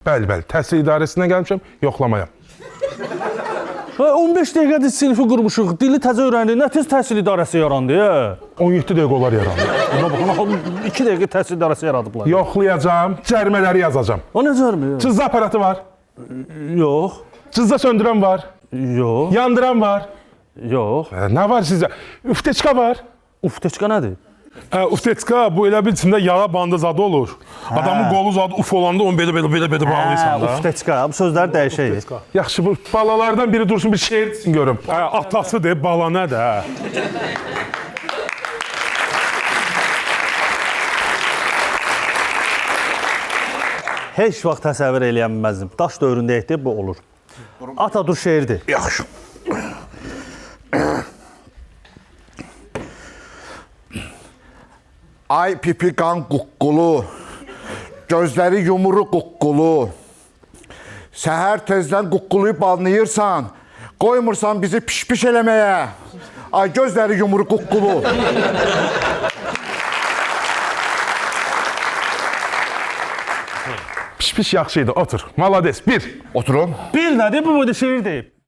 Bəli, bəli. Təhsil idarəsindən gəlmişəm, yoxlamaya. 15 dəqiqədir sinifi qurmuşuq, dili təzə öyrəndik, nə tez təhsil idarəsi yarandı, 17 dəqiqə olar yarandı. Ona baxın, 2 dəqiqə təhsil idarəsi yaradıblar. Yoxlayacağım, cərimələri yazacağım. O nə cərmi? Cızza aparatı var, Yox, cızza söndürən var, yox, yandıran var. yox. Nə var sizdə? Üfteçka var. Ufteçka nədir? Üfteçka bu elə bir içində yağ bandı zadı olur. Adamın qolu zadı uf olanda onu belə bağlayırsan da. Ufteçka, bu sözləri dəyişək. Yaxşı, bu balalardan biri dursun bir şeir etsin görüm. Atası de, bala nə də. Heç vaxt təsəvvür eləyə bilməzdim. Daş dövründə etdi, bu olur. Atadur şeirdir. Yaxşı. Ay pipiqan quqqulu, gözləri yumuru quqqulu. Səhər tezdən quqquluyub anlayırsan, qoymursan bizi piş-piş eləməyə. Ay gözləri yumuru quqqulu. Piş-piş yaxşı idi, otur. Malades, bir. Oturun. Bir nədir, bu boyda şeir deyib.